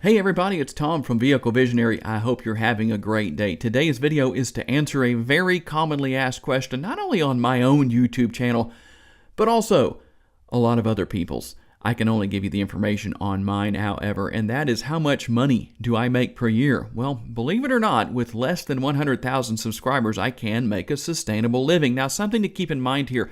Hey everybody, it's Tom from Vehicle Visionary. I hope you're having a great day. Today's video is to answer a very commonly asked question, not only on my own YouTube channel, but also a lot of other people's. I can only give you the information on mine, however, and that is how much money do I make per year? Well, believe it or not, with less than 100,000 subscribers, I can make a sustainable living. Now, something to keep in mind here.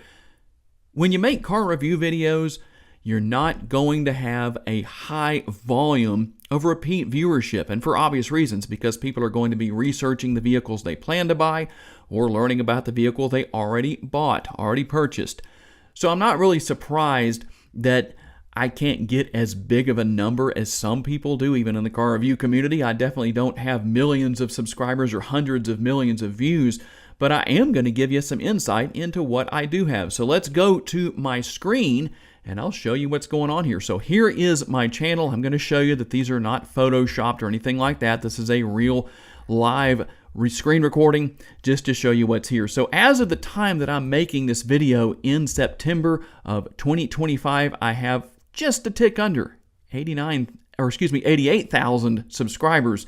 When you make car review videos, you're not going to have a high volume of repeat viewership, and for obvious reasons, because people are going to be researching the vehicles they plan to buy or learning about the vehicle they already bought, already purchased. So I'm not really surprised that I can't get as big of a number as some people do, even in the car review community. I definitely don't have millions of subscribers or hundreds of millions of views, but I am going to give you some insight into what I do have. So let's go to my screen and I'll show you what's going on here. So here is my channel. I'm going to show you that these are not photoshopped or anything like that. This is a real live screen recording just to show you what's here. So as of the time that I'm making this video in September of 2025, I have just a tick under 88,000 subscribers.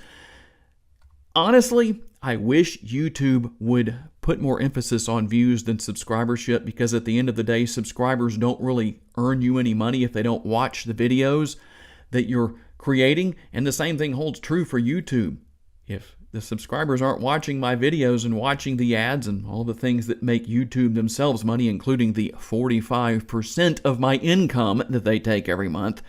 Honestly, I wish YouTube would put more emphasis on views than subscribership, because at the end of the day, subscribers don't really earn you any money if they don't watch the videos that you're creating. And the same thing holds true for YouTube. If the subscribers aren't watching my videos and watching the ads and all the things that make YouTube themselves money, including the 45% of my income that they take every month,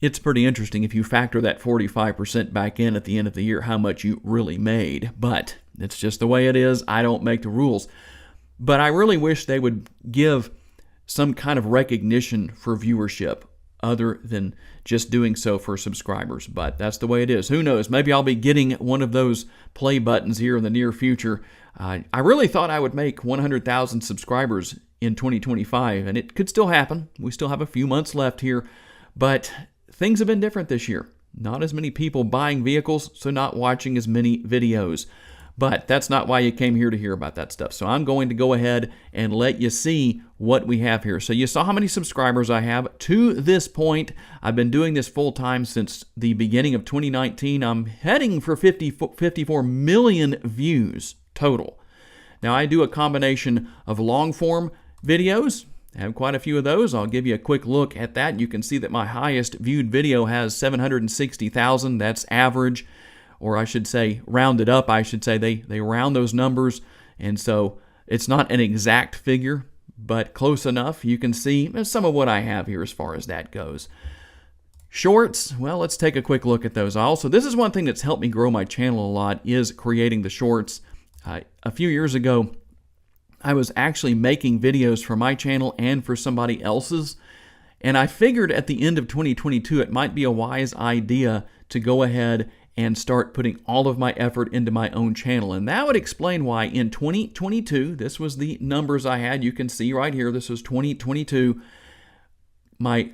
it's pretty interesting if you factor that 45% back in at the end of the year, how much you really made. But it's just the way it is. I don't make the rules. But I really wish they would give some kind of recognition for viewership other than just doing so for subscribers. But that's the way it is. Who knows? Maybe I'll be getting one of those play buttons here in the near future. I really thought I would make 100,000 subscribers in 2025, and it could still happen. We still have a few months left here. But things have been different this year. Not as many people buying vehicles, so not watching as many videos. But that's not why you came here to hear about that stuff. So I'm going to go ahead and let you see what we have here. So you saw how many subscribers I have to this point. I've been doing this full time since the beginning of 2019. I'm heading for 54 million views total. Now I do a combination of long form videos. I have quite a few of those. I'll give you a quick look at that. You can see that my highest viewed video has 760,000. That's average, or I should say rounded up. I should say they round those numbers, and so it's not an exact figure, but close enough. You can see some of what I have here as far as that goes. Shorts, well, let's take a quick look at those. Also, this is one thing that's helped me grow my channel a lot, is creating the shorts. A few years ago, I was actually making videos for my channel and for somebody else's, and I figured at the end of 2022 it might be a wise idea to go ahead and start putting all of my effort into my own channel. And that would explain why in 2022, this was the numbers I had. You can see right here, this was 2022. My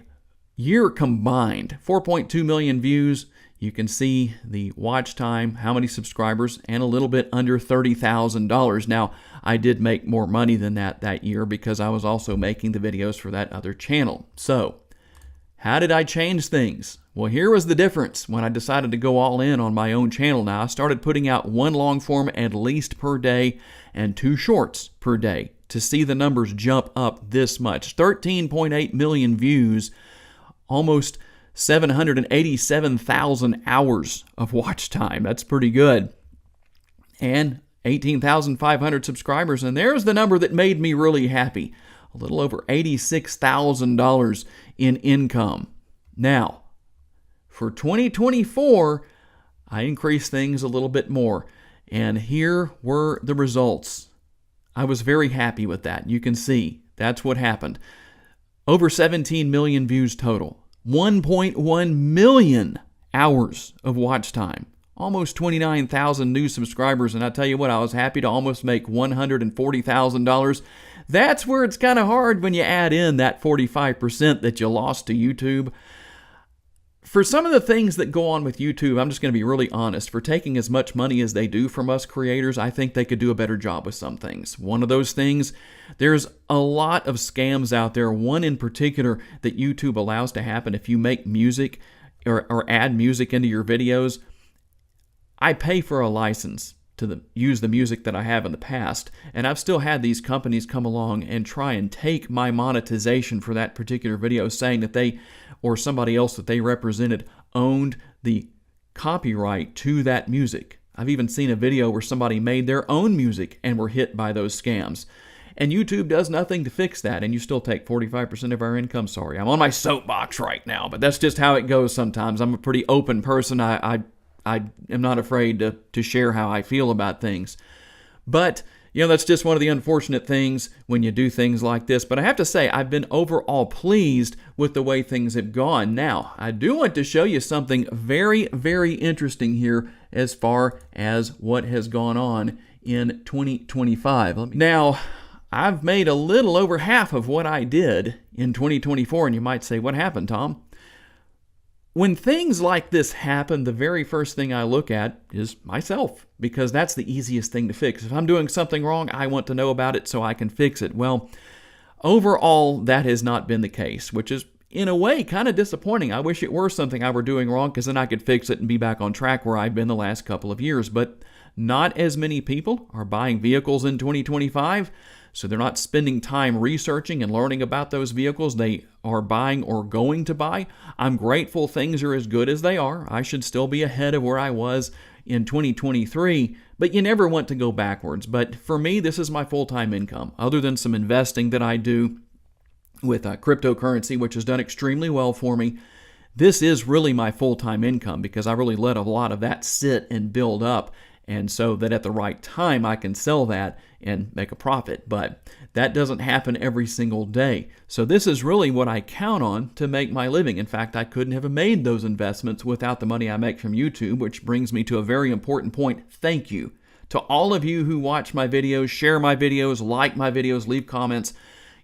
year combined, 4.2 million views. You can see the watch time, how many subscribers, and a little bit under $30,000. Now, I did make more money than that year because I was also making the videos for that other channel. So, how did I change things? Well, here was the difference when I decided to go all in on my own channel. Now, I started putting out one long form at least per day and 2 shorts per day to see the numbers jump up this much. 13.8 million views, almost 787,000 hours of watch time. That's pretty good. And 18,500 subscribers. And there's the number that made me really happy. A little over $86,000 in income. Now, for 2024, I increased things a little bit more. And here were the results. I was very happy with that. You can see that's what happened. Over 17 million views total. 1.1 million hours of watch time. Almost 29,000 new subscribers. And I tell you what, I was happy to almost make $140,000. That's where it's kind of hard when you add in that 45% that you lost to YouTube. For some of the things that go on with YouTube, I'm just going to be really honest. For taking as much money as they do from us creators, I think they could do a better job with some things. One of those things, there's a lot of scams out there. One in particular that YouTube allows to happen if you make music or add music into your videos, I pay for a license to use the music that I have in the past, and I've still had these companies come along and try and take my monetization for that particular video, saying that they, or somebody else that they represented, owned the copyright to that music. I've even seen a video where somebody made their own music and were hit by those scams. And YouTube does nothing to fix that, and you still take 45% of our income. Sorry, I'm on my soapbox right now, but that's just how it goes sometimes. I'm a pretty open person. I am not afraid to share how I feel about things. But, that's just one of the unfortunate things when you do things like this. But I have to say, I've been overall pleased with the way things have gone. Now, I do want to show you something very, very interesting here as far as what has gone on in 2025. Now, I've made a little over half of what I did in 2024, and you might say, what happened, Tom? When things like this happen, the very first thing I look at is myself, because that's the easiest thing to fix. If I'm doing something wrong, I want to know about it so I can fix it. Well, overall, that has not been the case, which is, in a way, kind of disappointing. I wish it were something I were doing wrong, because then I could fix it and be back on track where I've been the last couple of years. But not as many people are buying vehicles in 2025. So they're not spending time researching and learning about those vehicles they are buying or going to buy. I'm grateful things are as good as they are. I should still be ahead of where I was in 2023, but you never want to go backwards. But for me, this is my full-time income. Other than some investing that I do with cryptocurrency, which has done extremely well for me, this is really my full-time income, because I really let a lot of that sit and build up, and so that at the right time I can sell that and make a profit. But that doesn't happen every single day. So this is really what I count on to make my living. In fact, I couldn't have made those investments without the money I make from YouTube, which brings me to a very important point. Thank you to all of you who watch my videos, share my videos, like my videos, leave comments.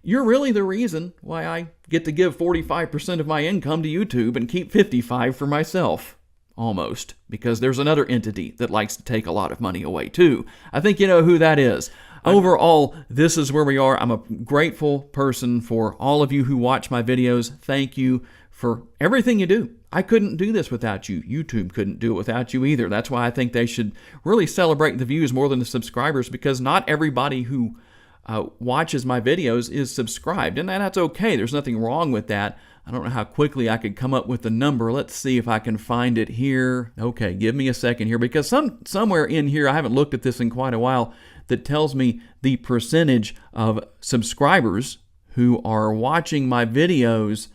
You're really the reason why I get to give 45% of my income to YouTube and keep 55% for myself. Almost, because there's another entity that likes to take a lot of money away too. I think you know who that is. Overall, this is where we are. I'm a grateful person for all of you who watch my videos. Thank you for everything you do. I couldn't do this without you. YouTube couldn't do it without you either. That's why I think they should really celebrate the views more than the subscribers, because not everybody who watches my videos is subscribed, and that's okay. There's nothing wrong with that. I don't know how quickly I could come up with the number. Let's see if I can find it here. Okay, give me a second here, because somewhere in here, I haven't looked at this in quite a while, that tells me the percentage of subscribers who are watching my videos.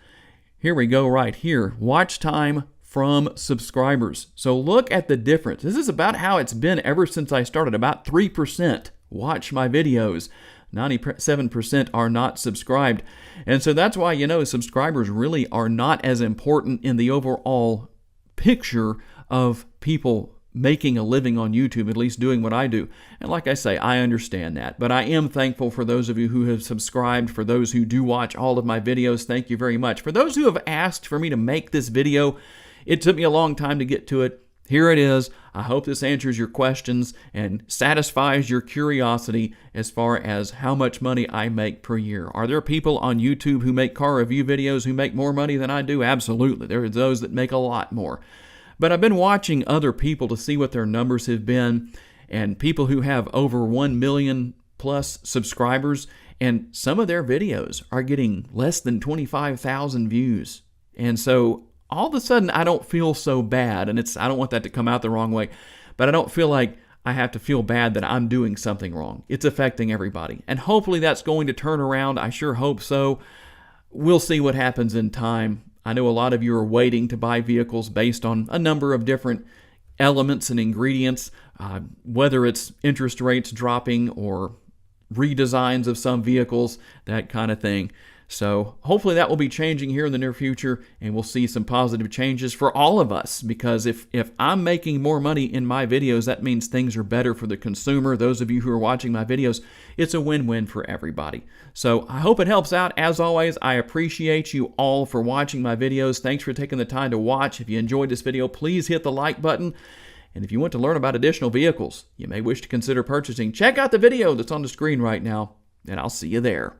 Here we go right here. Watch time from subscribers. So look at the difference. This is about how it's been ever since I started. About 3% watch my videos. 97% are not subscribed. And so that's why, subscribers really are not as important in the overall picture of people making a living on YouTube, at least doing what I do. And like I say, I understand that. But I am thankful for those of you who have subscribed, for those who do watch all of my videos. Thank you very much. For those who have asked for me to make this video, it took me a long time to get to it. Here it is. I hope this answers your questions and satisfies your curiosity as far as how much money I make per year. Are there people on YouTube who make car review videos who make more money than I do? Absolutely. There are those that make a lot more. But I've been watching other people to see what their numbers have been, and people who have over 1 million plus subscribers, and some of their videos are getting less than 25,000 views. And so all of a sudden, I don't feel so bad, and I don't want that to come out the wrong way, but I don't feel like I have to feel bad that I'm doing something wrong. It's affecting everybody, and hopefully that's going to turn around. I sure hope so. We'll see what happens in time. I know a lot of you are waiting to buy vehicles based on a number of different elements and ingredients, whether it's interest rates dropping or redesigns of some vehicles, that kind of thing. So hopefully that will be changing here in the near future, and we'll see some positive changes for all of us, because if I'm making more money in my videos, that means things are better for the consumer. Those of you who are watching my videos, it's a win-win for everybody. So I hope it helps out. As always, I appreciate you all for watching my videos. Thanks for taking the time to watch. If you enjoyed this video, please hit the like button. And if you want to learn about additional vehicles you may wish to consider purchasing, check out the video that's on the screen right now, and I'll see you there.